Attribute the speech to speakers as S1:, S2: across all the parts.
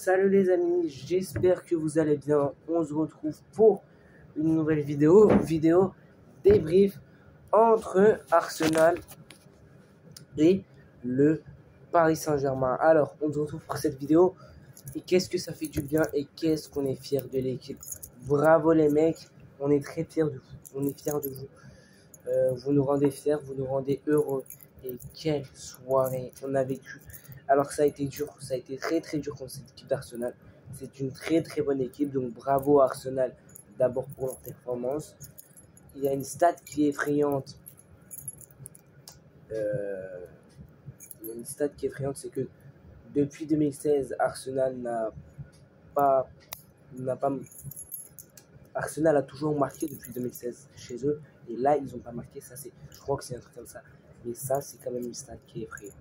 S1: Salut les amis, j'espère que vous allez bien. On se retrouve pour une nouvelle vidéo débrief entre Arsenal et le Paris Saint-Germain. Alors, on se retrouve pour cette vidéo et qu'est-ce que ça fait du bien et qu'est-ce qu'on est fiers de l'équipe. Bravo les mecs, on est très fiers de vous. On est fiers de vous. Vous nous rendez fiers, vous nous rendez heureux. Et quelle soirée on a vécu. Alors ça a été dur, ça a été très dur contre cette équipe d'Arsenal. C'est une très bonne équipe, donc bravo à Arsenal d'abord pour leur performance. Il y a une stat qui est effrayante. C'est que depuis 2016, Arsenal Arsenal a toujours marqué depuis 2016 chez eux. Et là, ils n'ont pas marqué. Ça, je crois que c'est un truc comme ça. Mais ça, c'est quand même une stat qui est effrayante.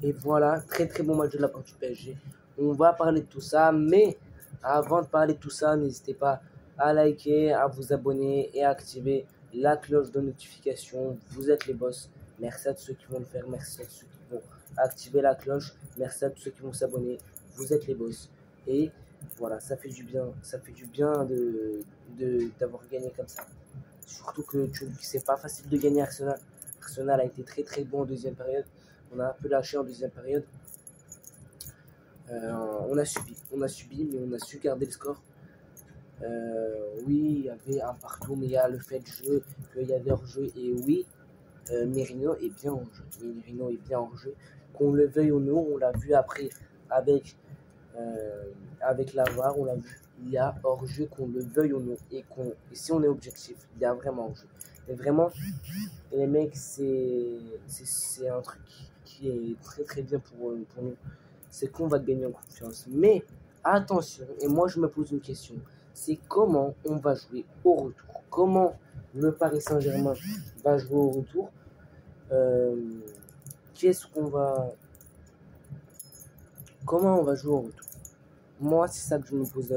S1: Et voilà, très bon match de la part du PSG. On va parler de tout ça, mais avant de parler de tout ça, n'hésitez pas à liker, à vous abonner et à activer la cloche de notification. Vous êtes les boss. Merci à tous ceux qui vont le faire, merci à tous ceux qui vont activer la cloche, merci à tous ceux qui vont s'abonner. Vous êtes les boss. Et voilà, ça fait du bien d'avoir gagné comme ça. Surtout que c'est pas facile de gagner Arsenal. Arsenal a été très bon en deuxième période. On a un peu lâché en deuxième période. On a subi, mais on a su garder le score. Oui, il y avait un partout, mais il y a le fait de jeu, qu'il y avait hors-jeu. Et oui, Merino est bien en jeu. Qu'on le veuille ou non, on l'a vu après avec la VAR, on l'a vu. Il y a hors-jeu, qu'on le veuille ou non. Et si on est objectif, il y a vraiment hors-jeu. Et vraiment, les mecs, c'est un truc qui est très bien pour nous. C'est qu'on va gagner en confiance. Mais attention, et moi je me pose une question, c'est comment on va jouer au retour. Comment le Paris Saint-Germain va jouer au retour. Comment on va jouer au retour. Moi, c'est ça que je me pose.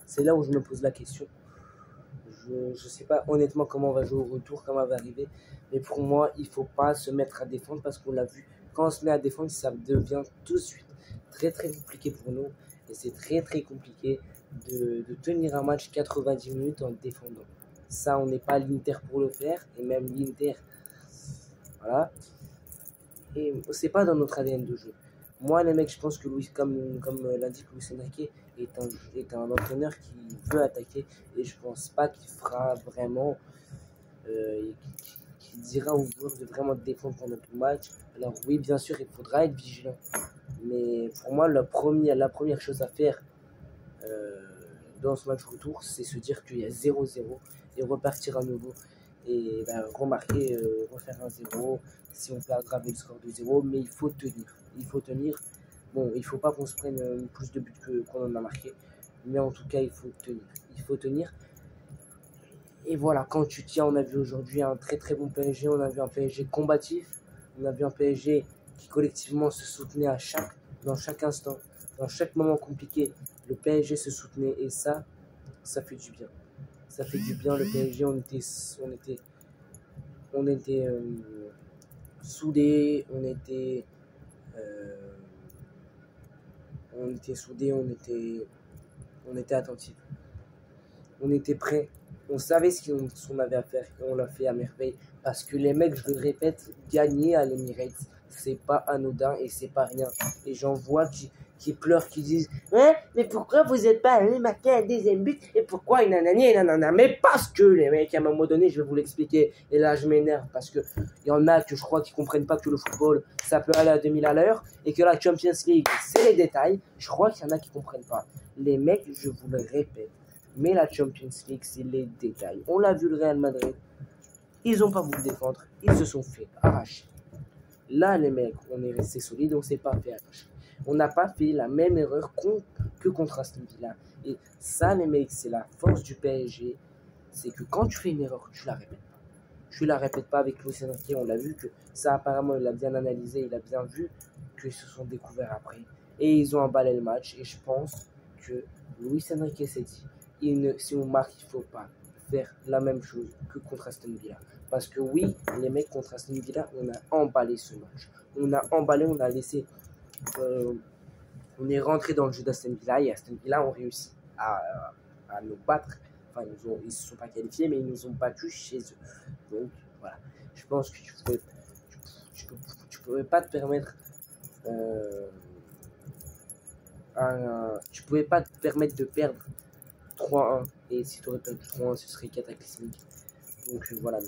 S1: C'est là où je me pose la question. Je sais pas honnêtement comment on va jouer au retour, comment on va arriver. Mais pour moi, il faut pas se mettre à défendre parce qu'on l'a vu. Quand on se met à défendre, ça devient tout de suite très compliqué pour nous. Et c'est très compliqué de tenir un match 90 minutes en défendant. Ça, on n'est pas l'Inter pour le faire. Et même l'Inter, voilà. Et c'est pas dans notre ADN de jeu. Moi, les mecs, je pense que comme l'indique Luis Enrique, est un entraîneur qui veut attaquer. Et je pense pas qu'il fera vraiment... qui dira aux joueurs de vraiment défendre pendant tout le match. Alors oui, bien sûr, il faudra être vigilant. Mais pour moi, la première chose à faire dans ce match retour, c'est se dire qu'il y a 0-0 et repartir à nouveau. Et remarquer, refaire un 0 si on peut aggraver le score de 0. Mais il faut tenir. Bon, il ne faut pas qu'on se prenne plus de buts qu'on en a marqué. Mais en tout cas, il faut tenir. Et voilà, quand tu tiens, on a vu aujourd'hui un très bon PSG. On a vu un PSG combatif. On a vu un PSG qui collectivement se soutenait dans chaque instant, dans chaque moment compliqué. Le PSG se soutenait et ça fait du bien. Ça fait du bien. Le PSG, on était soudés, on était soudés, on était attentifs. On était prêts. On savait ce qu'on avait à faire et on l'a fait à merveille. Parce que les mecs, je le répète, gagner à l'Emirates, c'est pas anodin et c'est pas rien. Et j'en vois qui pleurent, qui disent « Ouais, mais pourquoi vous n'êtes pas allé marquer un deuxième but? Et pourquoi nanani et nanana ?» Mais parce que les mecs, à un moment donné, je vais vous l'expliquer. Et là, je m'énerve parce qu'il y en a que je crois qui comprennent pas que le football, ça peut aller à 2000 à l'heure et que la Champions League, c'est les détails. Je crois qu'il y en a qui comprennent pas. Les mecs, je vous le répète. Mais la Champions League, c'est les détails. On l'a vu, le Real Madrid. Ils n'ont pas voulu défendre. Ils se sont fait arracher. Là, les mecs, on est resté solide. On ne s'est pas fait arracher. On n'a pas fait la même erreur que contre Aston Villa. Et ça, les mecs, c'est la force du PSG. C'est que quand tu fais une erreur, tu la répètes pas. Tu la répètes pas avec Luis Enrique. On l'a vu que ça, apparemment, il a bien analysé. Il a bien vu qu'ils se sont découverts après. Et ils ont emballé le match. Et je pense que Luis Enrique s'est dit, si on marque, il ne faut pas faire la même chose que contre Aston Villa. Parce que oui, les mecs contre Aston Villa, on a emballé ce match. On a emballé, on a laissé On est rentré dans le jeu d'Aston Villa et Aston Villa ont réussi à nous battre. Enfin, ils ne se sont pas qualifiés, mais ils nous ont battus chez eux. Donc, voilà. Je pense que tu pouvais pas te permettre tu pouvais pas te permettre de perdre 3-1. Et si tu aurais perdu 3-1, ce serait cataclysmique. Donc voilà.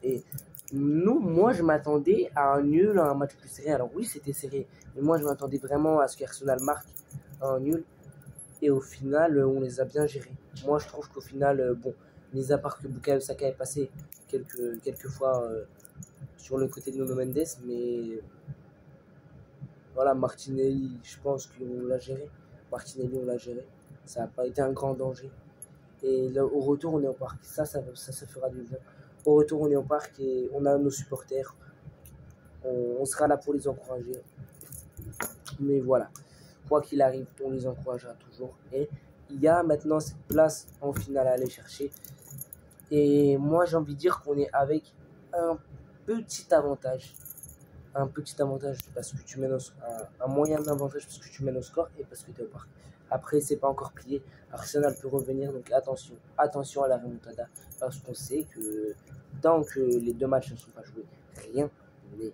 S1: Et moi je m'attendais à un nul, à un match plus serré. Alors oui, c'était serré. Mais moi je m'attendais vraiment à ce qu'Arsenal marque un nul. Et au final, on les a bien gérés. Moi je trouve qu'au final, bon, mis à part que Bukayo Saka est passé quelques fois sur le côté de Nuno Mendes, mais voilà, Martinelli, je pense qu'on l'a géré. Martinelli, on l'a géré. Ça n'a pas été un grand danger. Et là, au retour, on est au parc. Ça fera du bien. Au retour, on est au parc et on a nos supporters. On sera là pour les encourager. Mais voilà, quoi qu'il arrive, on les encouragera toujours. Et il y a maintenant cette place en finale à aller chercher. Et moi, j'ai envie de dire qu'on est avec un petit avantage. Un petit avantage parce que tu mènes un moyen d'avantage parce que tu mènes au score et parce que tu es au parc. Après, c'est pas encore plié. Arsenal peut revenir, donc attention à la remontada parce qu'on sait que tant que les deux matchs ne sont pas joués, rien n'est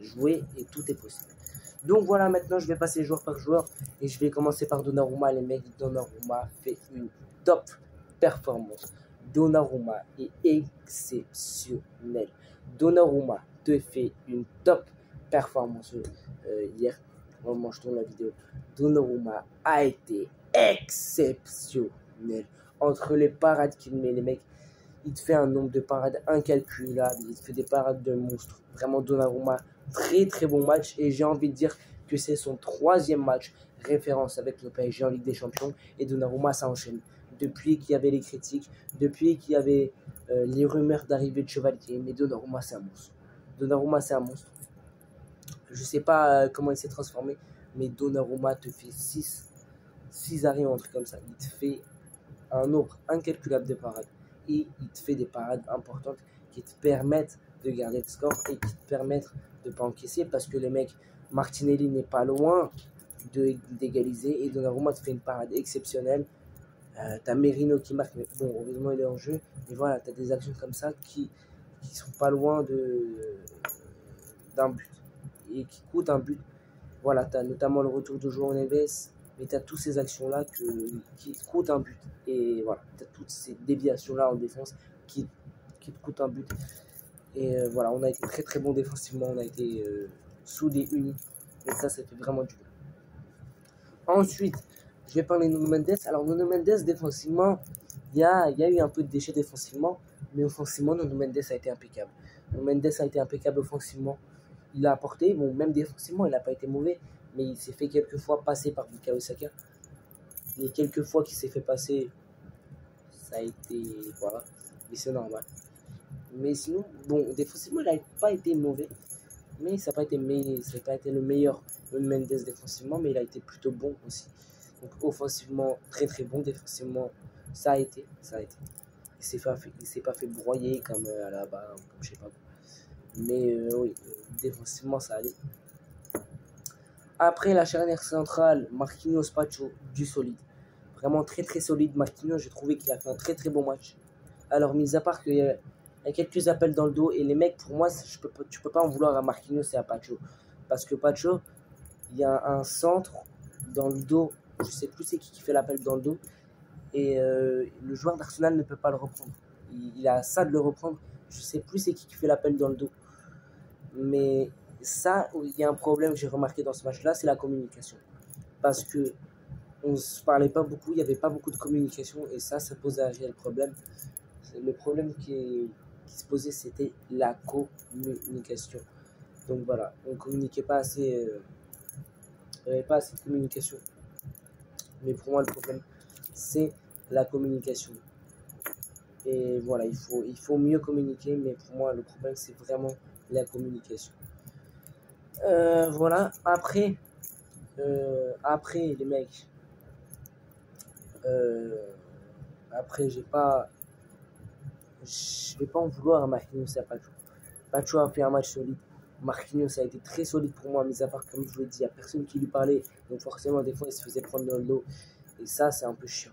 S1: joué et tout est possible. Donc voilà, maintenant je vais passer joueur par joueur et je vais commencer par Donnarumma. Les mecs, Donnarumma fait une top performance. Donnarumma est exceptionnel. Donnarumma te fait une top performance hier. Vraiment, je tourne la vidéo. Donnarumma a été exceptionnel. Entre les parades qu'il met, les mecs, il te fait un nombre de parades incalculable. Il te fait des parades de monstre. Vraiment, Donnarumma, très très bon match. Et j'ai envie de dire que c'est son 3e match référence avec le PSG en Ligue des Champions. Et Donnarumma, ça enchaîne. Depuis qu'il y avait les critiques, depuis qu'il y avait les rumeurs d'arrivée de Chevalier. Mais Donnarumma, c'est un monstre. Donnarumma, c'est un monstre. Je ne sais pas comment il s'est transformé, mais Donnarumma te fait 6 arrêts ou un truc comme ça. Il te fait un nombre incalculable de parades. Et il te fait des parades importantes qui te permettent de garder le score et qui te permettent de ne pas encaisser parce que le mec, Martinelli n'est pas loin d'égaliser et Donnarumma te fait une parade exceptionnelle. T'as Merino qui marque, mais bon, heureusement il est en jeu. Mais voilà, t'as des actions comme ça qui sont pas loin d'un but et qui coûtent un but. Voilà, t'as notamment le retour de João Neves, mais tu as toutes ces actions-là qui te coûtent un but. Et voilà, tu as toutes ces déviations-là en défense qui te coûtent un but. Et voilà, on a été très très bon défensivement, on a été soudés, unis. Et ça fait vraiment du bien. Ensuite, je vais parler de Nuno Mendes. Alors, Nuno Mendes, défensivement, il y a eu un peu de déchets défensivement, mais offensivement, Nuno Mendes a été impeccable. Nuno Mendes a été impeccable offensivement. Il a apporté, bon, même défensivement, il n'a pas été mauvais, mais il s'est fait quelques fois passer par Bukayo Saka. Les quelques fois qu'il s'est fait passer, ça a été, voilà, mais c'est normal. Mais sinon, bon, défensivement, il n'a pas été mauvais, mais ça n'a pas été le meilleur Mendes défensivement, mais il a été plutôt bon aussi. Donc offensivement, très très bon, défensivement, ça a été. Il s'est pas fait broyer comme à la barre, comme je sais pas. Mais oui, défensivement, ça allait. Après la charnière centrale, Marquinhos, Pacho, du solide. Vraiment très très solide. Marquinhos, j'ai trouvé qu'il a fait un très très bon match. Alors, mis à part qu'il y a quelques appels dans le dos, et les mecs, pour moi, tu peux pas en vouloir à Marquinhos et à Pacho. Parce que Pacho, il y a un centre dans le dos, je sais plus c'est qui fait l'appel dans le dos, et le joueur d'Arsenal ne peut pas le reprendre. Il a ça de le reprendre, je sais plus c'est qui fait l'appel dans le dos. Mais ça, il y a un problème que j'ai remarqué dans ce match-là, c'est la communication. Parce que on ne se parlait pas beaucoup, il n'y avait pas beaucoup de communication, et ça posait un réel problème. Le problème qui se posait, c'était la communication. Donc voilà, on ne communiquait pas assez, il n'y avait pas assez de communication. Mais pour moi, le problème, c'est la communication. Et voilà, il faut mieux communiquer, mais pour moi, le problème, c'est vraiment la communication. Voilà, après, les mecs, après, je vais pas en vouloir à Marquinhos et à Pacho. Pacho a fait un match solide. Marquinhos a été très solide pour moi, mis à part, comme je vous l'ai dit, il n'y a personne qui lui parlait. Donc forcément, des fois, il se faisait prendre dans le dos. Et ça, c'est un peu chiant.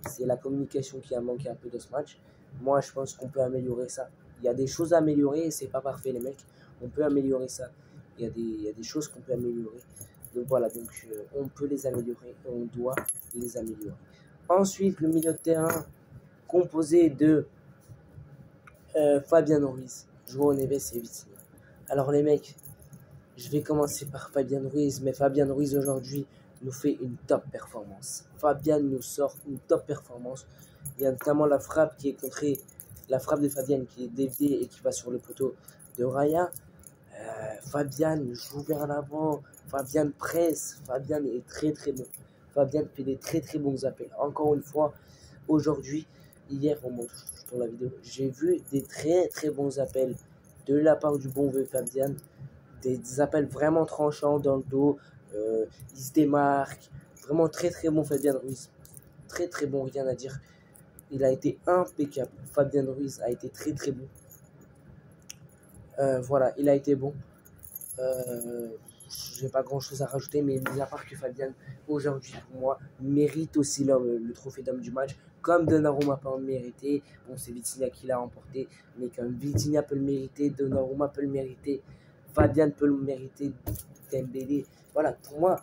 S1: C'est la communication qui a manqué un peu de ce match. Moi, je pense qu'on peut améliorer ça. Il y a des choses à améliorer et c'est pas parfait, les mecs. On peut améliorer ça. Il y a des choses qu'on peut améliorer. Donc voilà, on peut les améliorer et on doit les améliorer. Ensuite, le milieu de terrain composé de Fabian Ruiz, João Neves et Vitinha. Alors les mecs, je vais commencer par Fabian Ruiz, mais Fabian Ruiz aujourd'hui nous fait une top performance. Fabian nous sort une top performance. Il y a notamment la frappe qui est contrée, la frappe de Fabian qui est déviée et qui va sur le poteau de Raya. Fabian joue vers l'avant, Fabian presse, Fabian est très très bon. Fabian fait des très très bons appels. Encore une fois, aujourd'hui, hier, on montre dans la vidéo, j'ai vu des très très bons appels de la part du bon vieux Fabian. Des appels vraiment tranchants dans le dos. Il se démarque. Vraiment très très bon Fabian Ruiz. Très très bon, rien à dire. Il a été impeccable. Fabian Ruiz a été très très bon. Voilà, il a été bon. J'ai pas grand chose à rajouter, mais mis à part que Fabian, aujourd'hui, pour moi, mérite aussi le trophée d'homme du match. Comme Donnarumma peut le mériter. Bon, c'est Vitinha qui l'a remporté, mais comme Vitinha peut le mériter, Donnarumma peut le mériter, Fabian peut le mériter, Dembélé. Voilà, pour moi,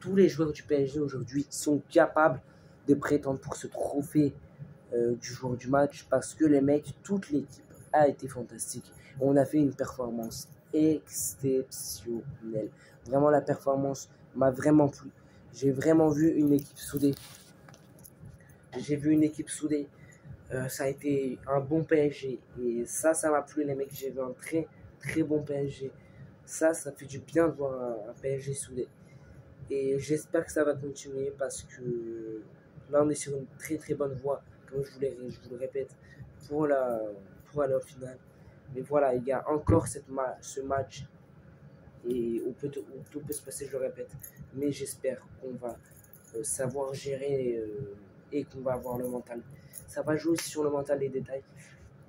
S1: tous les joueurs du PSG aujourd'hui sont capables de prétendre pour ce trophée du joueur du match parce que les mecs, toute l'équipe a été fantastique. On a fait une performance exceptionnelle. Vraiment, la performance m'a vraiment plu. J'ai vraiment vu une équipe soudée. Ça a été un bon PSG. Et ça m'a plu, les mecs. J'ai vu un très, très bon PSG. Ça fait du bien de voir un PSG soudé. Et j'espère que ça va continuer parce que là, on est sur une très, très bonne voie, comme je vous le répète, pour aller au final. Mais voilà, il y a encore ce match et où tout peut se passer, je le répète. Mais j'espère qu'on va savoir gérer et qu'on va avoir le mental. Ça va jouer aussi sur le mental, les détails.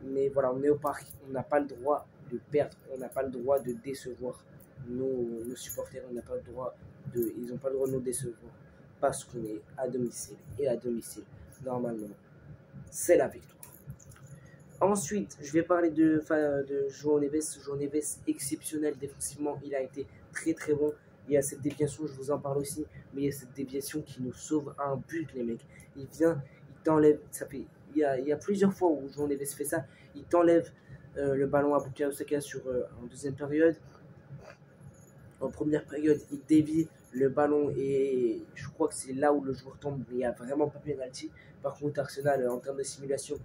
S1: Mais voilà, on est au parc, on n'a pas le droit de perdre, on n'a pas le droit de décevoir nos supporters, ils n'ont pas le droit de nous décevoir parce qu'on est à domicile. Et à domicile, normalement, c'est la victoire. Ensuite, je vais parler de João Neves. João Neves, exceptionnel défensivement, il a été très très bon. Il y a cette déviation, je vous en parle aussi, mais il y a cette déviation qui nous sauve un but, les mecs. Il vient, il t'enlève, il y a plusieurs fois où João Neves fait ça, il t'enlève le ballon à Bukayo Saka en deuxième période. En première période, il dévie le ballon et je crois que c'est là où le joueur tombe, mais il n'y a vraiment pas penalty. Par contre, Arsenal, en termes de simulation,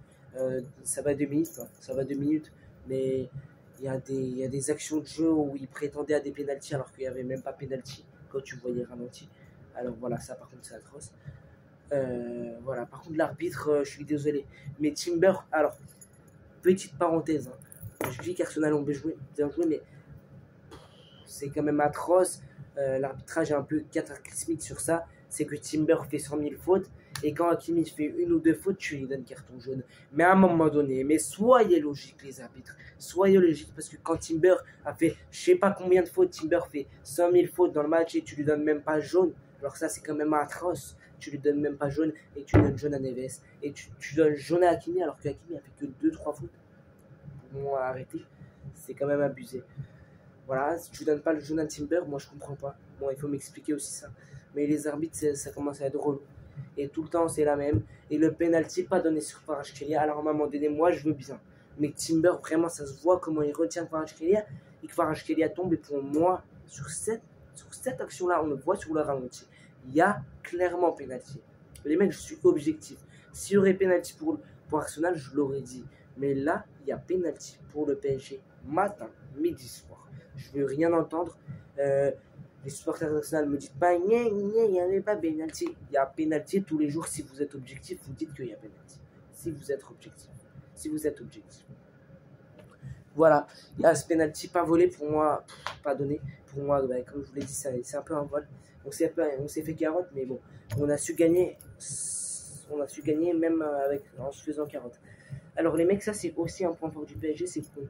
S1: ça va 2 minutes, hein, ça va 2 minutes, mais il y a des actions de jeu où il prétendait à des pénaltys alors qu'il n'y avait même pas pénalty quand tu voyais ralenti. Alors voilà, ça par contre c'est atroce. Voilà, par contre l'arbitre, je suis désolé, mais Timber, alors petite parenthèse, hein, je dis qu'Arsenal ont bien joué, mais c'est quand même atroce. L'arbitrage est un peu cataclysmique sur ça. C'est que Timber fait 100 000 fautes et quand Hakimi fait une ou deux fautes, tu lui donnes carton jaune. Mais à un moment donné, mais soyez logiques les arbitres. Soyez logiques parce que quand Timber a fait je sais pas combien de fautes, Timber fait 100 000 fautes dans le match et tu lui donnes même pas jaune. Alors ça c'est quand même atroce. Tu lui donnes même pas jaune et tu donnes jaune à Neves. Et tu donnes jaune à Hakimi alors que Hakimi a fait que 2-3 fautes. Pour moi arrêter, c'est quand même abusé. Voilà, si tu donnes pas le jaune à Timber, moi je comprends pas. Bon, il faut m'expliquer aussi ça. Mais les arbitres, ça commence à être relou. Et tout le temps, c'est la même. Et le penalty pas donné sur Kvaratskhelia. Alors à un moment donné, moi je veux bien. Mais Timber, vraiment, ça se voit comment il retient Kvaratskhelia. Et Kvaratskhelia tombe. Et pour moi, sur cette action-là, on le voit sur le ralenti. Il y a clairement penalty. Les mecs, je suis objectif. S'il y aurait penalty pour Arsenal, je l'aurais dit. Mais là, il y a penalty pour le PSG matin, midi, soir. Je veux rien entendre. Les supporters d'Arsenal me disent pas il n'y avait pas penalty. Il y a penalty tous les jours. Si vous êtes objectif, vous dites qu'il y a penalty. Si vous êtes objectif. Voilà, il y a ce penalty pas volé pour moi, pas donné. Pour moi, bah, comme je vous l'ai dit, c'est un peu un vol. On s'est fait carotte, mais bon, on a su gagner même en se faisant carotte. Alors les mecs, ça c'est aussi un point fort du PSG, c'est que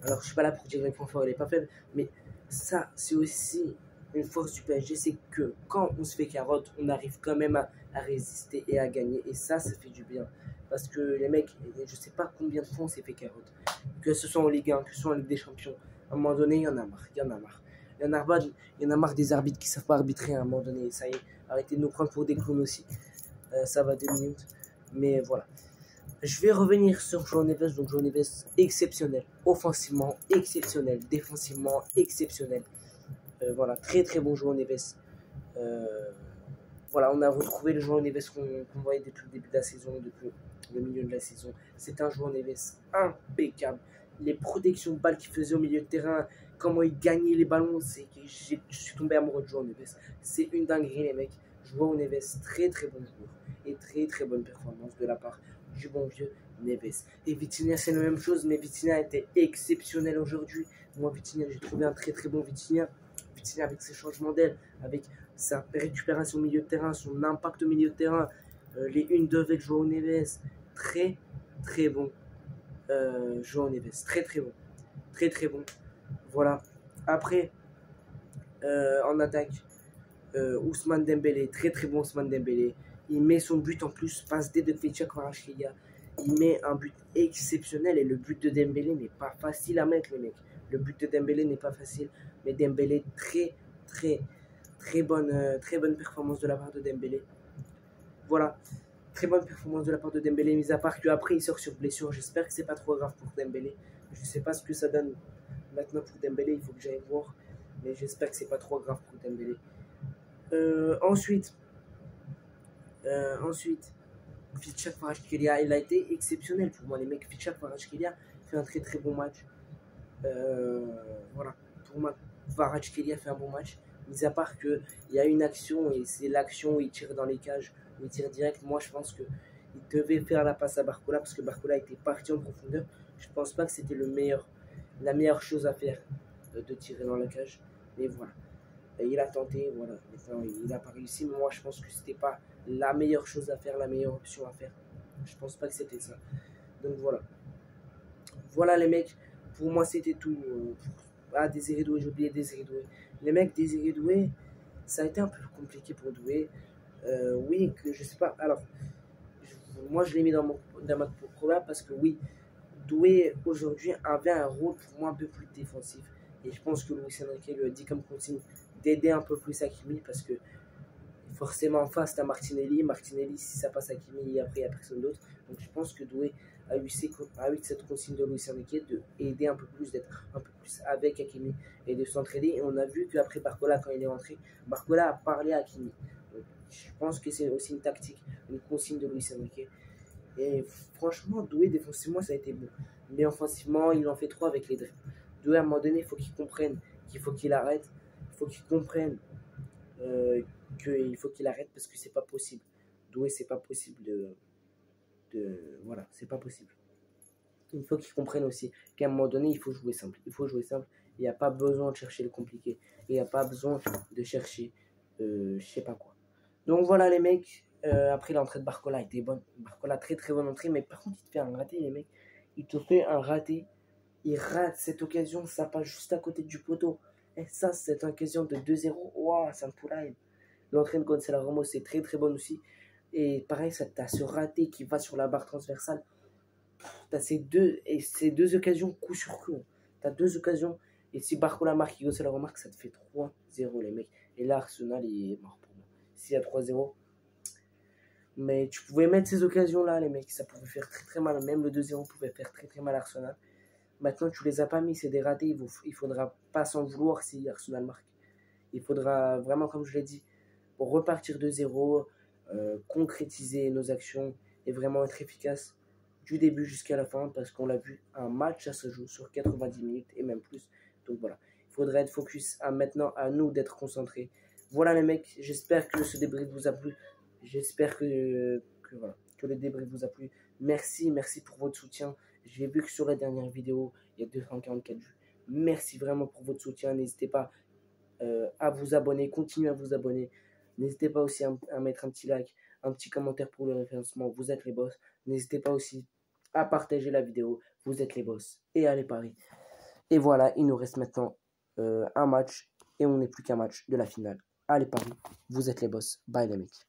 S1: Alors, je suis pas là pour dire que le point fort, il est pas faible, mais ça, c'est aussi une force du PSG, c'est que quand on se fait carotte, on arrive quand même à résister et à gagner. Et ça fait du bien. Parce que les mecs, je sais pas combien de fois on s'est fait carotte. Que ce soit en Ligue 1, que ce soit en Ligue des Champions. À un moment donné, il y en a marre. Il y en a marre. Il y en a marre des arbitres qui savent pas arbitrer à un moment donné. Ça y est, arrêtez de nous prendre pour des clowns aussi. Ça va 2 minutes. Mais voilà. Je vais revenir sur João Neves. Donc João Neves, exceptionnel. Offensivement, exceptionnel. Défensivement, exceptionnel. Voilà, très très bon João Neves. Voilà, on a retrouvé le João Neves qu'on voyait depuis le début de la saison, depuis le milieu de la saison. C'est un João Neves impeccable. Les protections de balles qu'il faisait au milieu de terrain, comment il gagnait les ballons, je suis tombé amoureux de João Neves. C'est une dinguerie les mecs. João Neves, très très bon joueur et très très bonne performance de la part du bon vieux Neves. Et Vitinha, c'est la même chose, mais Vitinha était exceptionnel aujourd'hui. Moi, Vitinha, j'ai trouvé un très très bon Vitinha. Vitinha avec ses changements d'aile, avec sa récupération au milieu de terrain, son impact au milieu de terrain, les 1-2 avec João Neves, très très bon. João Neves, très très bon. Très très bon. Voilà. Après, en attaque, Ousmane Dembélé, très très bon Ousmane Dembélé. Il met son but en plus, passe D de Fecha Kvaratskhelia. Il met un but exceptionnel et le but de Dembélé n'est pas facile à mettre, les mecs. Le but de Dembélé n'est pas facile, mais Dembélé, très bonne performance de la part de Dembélé. Voilà, très bonne performance de la part de Dembélé, mis à part qu'après il sort sur blessure. J'espère que c'est pas trop grave pour Dembélé. Je sais pas ce que ça donne maintenant pour Dembélé, il faut que j'aille voir. Mais j'espère que c'est pas trop grave pour Dembélé. Ensuite, Fecha Kvaratskhelia, il a été exceptionnel pour moi, les mecs. Fecha Kvaratskhelia fait un très très bon match. Voilà, pour moi, Kvaratskhelia fait un bon match. Mis à part qu'il y a une action, et c'est l'action où il tire dans les cages, où il tire direct. Moi, je pense qu'il devait faire la passe à Barcola, parce que Barcola était parti en profondeur. Je pense pas que c'était la meilleure chose à faire, de tirer dans la cage. Mais voilà. Et il a tenté, voilà. Il n'a pas réussi, mais moi, je pense que c'était pas la meilleure chose à faire, la meilleure option à faire. Je pense pas que c'était ça. Donc voilà. Voilà les mecs. Pour moi, c'était tout. Désiré Doué, j'ai oublié Désiré Doué. Les mecs, Désiré Doué, ça a été un peu compliqué pour Doué. Oui, que je sais pas. Alors, moi, je l'ai mis dans mon programme parce que oui, Doué, aujourd'hui, avait un rôle pour moi un peu plus défensif. Et je pense que Luis Enrique lui a dit comme consigne d'aider un peu plus Hakimi parce que forcément en face, t'as Martinelli. Martinelli, si ça passe à Hakimi, après, il n'y a personne d'autre. Donc, je pense que Doué a eu cette consigne de Luis Enrique d'aider un peu plus, d'être un peu plus avec Hakimi et de s'entraider. Et on a vu qu'après Barcola, quand il est rentré, Barcola a parlé à Hakimi. Donc, je pense que c'est aussi une tactique, une consigne de Luis Enrique. Et franchement, Doué, défensivement, ça a été bon. Mais offensivement, il en fait trop avec les dribbles. Doué, à un moment donné, il faut qu'il comprenne qu'il faut qu'il arrête. Il faut qu'il comprenne qu'il faut qu'il arrête parce que c'est pas possible. Doué, c'est pas possible voilà, c'est pas possible. Il faut qu'ils comprennent aussi qu'à un moment donné, il faut jouer simple. Il faut jouer simple. Il n'y a pas besoin de chercher le compliqué. Il n'y a pas besoin de chercher je sais pas quoi. Donc voilà les mecs. Après l'entrée de Barcola était bonne. Barcola, très très bonne entrée. Mais par contre, il te fait un raté, les mecs. Il te fait un raté. Il rate cette occasion. Ça passe juste à côté du poteau. Et ça, cette occasion de 2-0. Waouh, ça me poulaille. L'entrée de Gonzalo Ramos, c'est très très bonne aussi. Et pareil, t'as ce raté qui va sur la barre transversale. T'as ces deux occasions coup sur coup. T'as deux occasions. Et si Barcola marque et Gonzalo remarque, ça te fait 3-0, les mecs. Et là, Arsenal, il est mort pour moi. S'il y a 3-0. Mais tu pouvais mettre ces occasions-là, les mecs. Ça pouvait faire très très mal. Même le 2-0 pouvait faire très très mal à Arsenal. Maintenant, tu les as pas mis. C'est des ratés. Il faudra pas s'en vouloir si Arsenal marque. Il faudra vraiment, comme je l'ai dit, pour repartir de zéro, concrétiser nos actions et vraiment être efficace du début jusqu'à la fin parce qu'on l'a vu, un match ça se joue sur 90 minutes et même plus. Donc voilà, il faudrait être focus maintenant à nous d'être concentrés. Voilà les mecs, j'espère que ce débrief vous a plu. J'espère que le débrief vous a plu. Merci pour votre soutien. J'ai vu que sur la dernière vidéo, il y a 244 vues. Merci vraiment pour votre soutien. N'hésitez pas à vous abonner, continuez à vous abonner. N'hésitez pas aussi à mettre un petit like, un petit commentaire pour le référencement. Vous êtes les boss. N'hésitez pas aussi à partager la vidéo. Vous êtes les boss. Et allez Paris. Et voilà, il nous reste maintenant un match et on n'est plus qu'un match de la finale. Allez Paris, vous êtes les boss. Bye les mecs.